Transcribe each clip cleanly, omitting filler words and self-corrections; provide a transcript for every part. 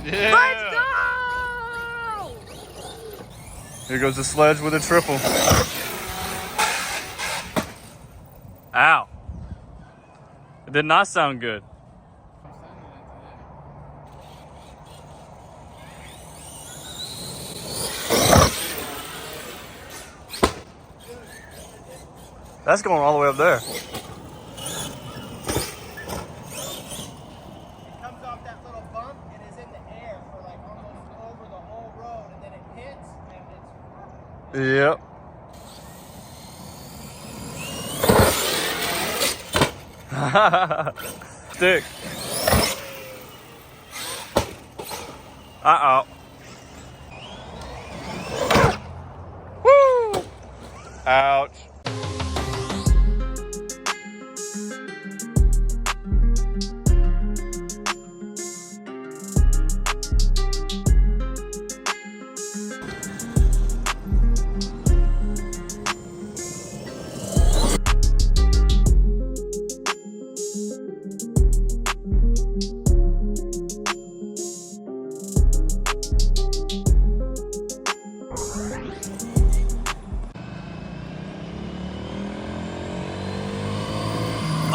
Yeah. Let's go! Here goes the sledge with a triple. Ow. It did not sound good. That's going all the way up there. It comes off that little bump and is in the air for like almost over the whole road, and then it hits and it's... Yep. Stick. Uh-oh. Woo! Ouch.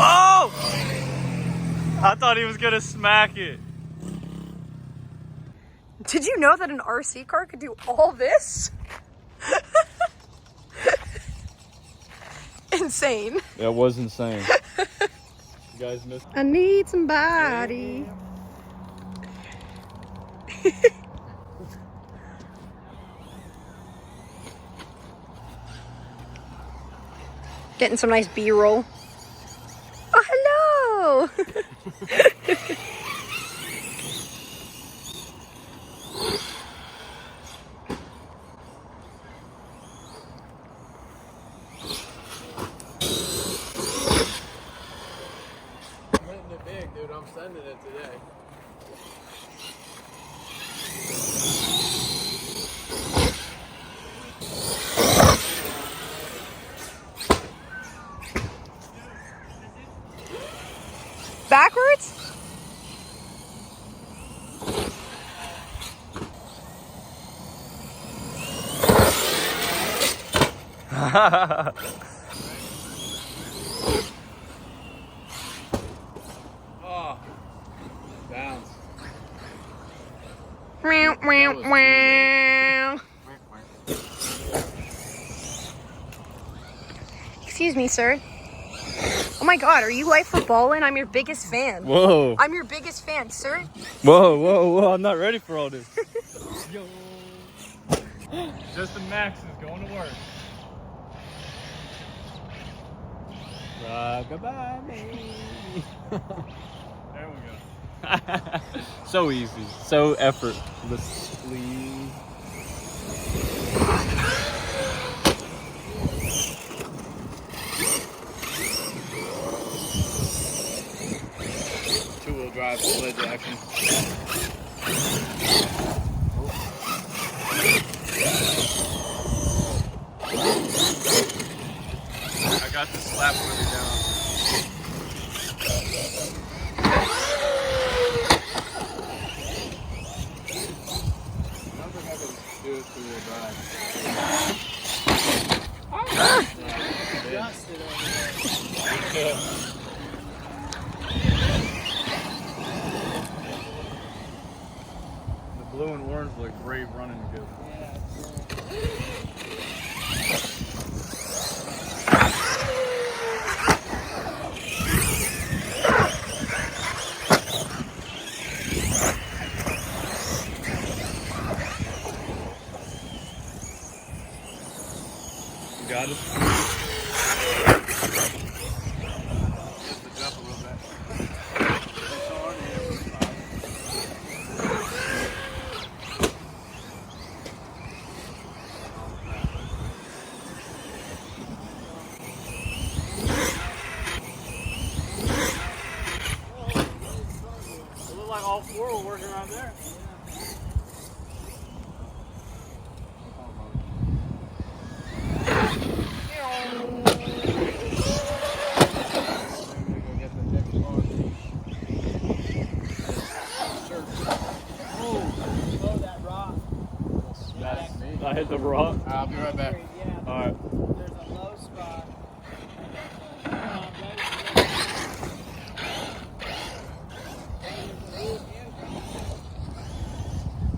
Oh! I thought he was gonna smack it. Did you know that an RC car could do all this? Insane. That was insane. You guys missed. I need somebody. Getting some nice B-roll. Oh, hello! I'm hitting it big, dude. I'm sending it today. Backwards? Oh, bounce. Meow, meow, meow. Excuse me, sir. Oh my god, are you life for ballin'? I'm your biggest fan. Whoa. I'm your biggest fan, sir. Whoa, whoa, whoa. I'm not ready for all this. Yo. Just the Maxx is going to work. Goodbye, baby. There we go. So easy. So effortlessly. Two-wheel drive sledge action. I got the slap wheelie down. I don't think I can do it two-wheel drive. Adjusted over there. The blue and orange look great running together. You got it? Just to jump a little bit. It's on here. It looked like all four were working right there. Oh. hit the rock? I'll be right back. All right. There's a low spot.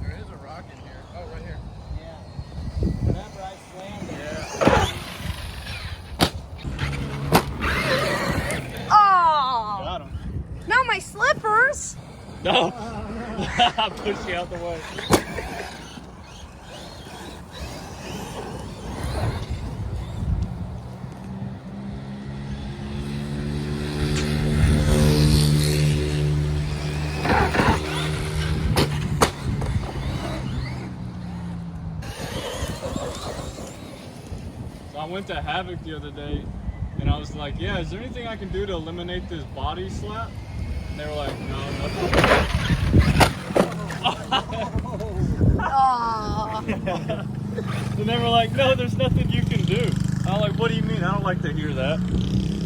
There is a rock in here. Oh, right here. Yeah. Remember, I slammed it. Oh! Got him. No, my slippers! No. I pushed you out the way. So I went to Havoc the other day and I was like, yeah, is there anything I can do to eliminate this body slap? And they were like, no, nothing. Aww. And they were like, no, there's nothing you can do. I'm like, what do you mean? I don't like to hear that.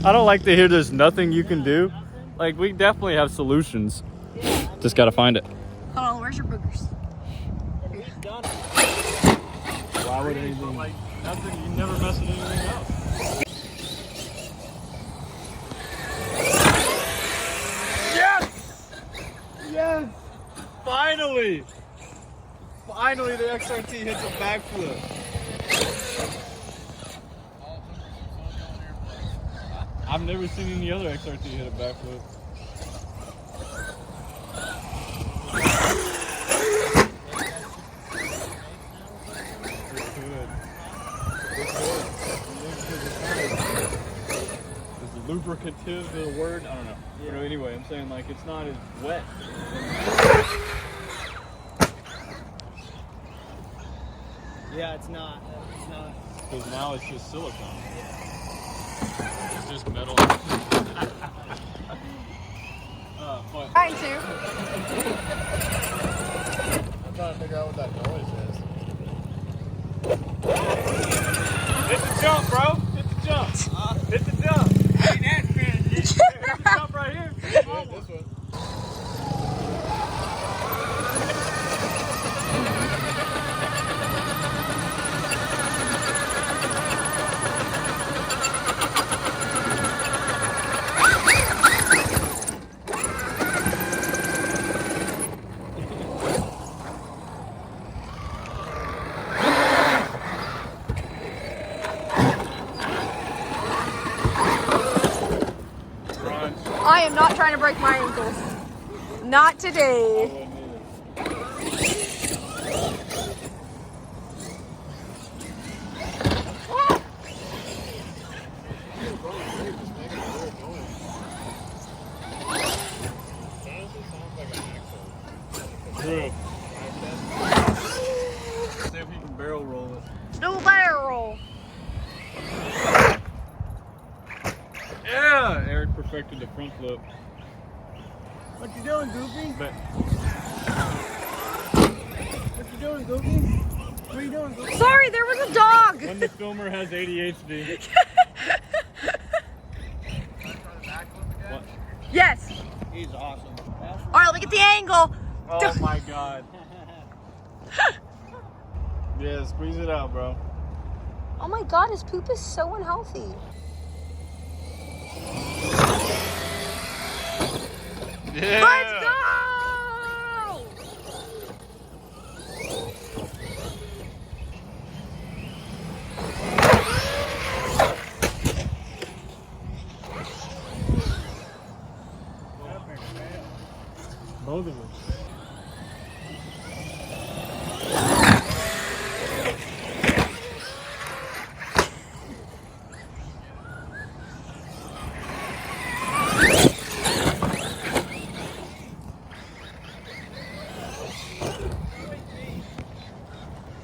I don't like to hear there's nothing you can do. Like, we definitely have solutions. Just gotta find it. Hold on, where's your boogers? Why would anything? Like, nothing, you never mess with anything else. Yes! Yes! Finally! Finally, the XRT hits a backflip. I've never seen any other XRT hit a backflip. Is lubricative the word? I don't know. Yeah. But anyway, I'm saying like it's not as wet. Yeah, it's not. It's not. Because now it's just silicone. It's just metal. But Trying to. I'm trying to figure out what that noise is. hit the jump, bro. Hit the jump. Hit the jump. Hey, that's good. Hit the jump right here. Yeah, this one. I am not trying to break my ankles. Not today. True. See if he can barrel roll it. No barrel. Yeah! Eric perfected the front flip. What you doing, Goofy? But What you doing, Goofy? What are you doing, Goofy? Sorry, there was a dog. when the filmer has ADHD. What? Yes. He's awesome. All right, look at the angle. Oh my god. Yeah, squeeze it out, bro. Oh my god, his poop is so unhealthy. Yeah. Let's go! Both of them.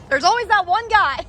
There's always that one guy.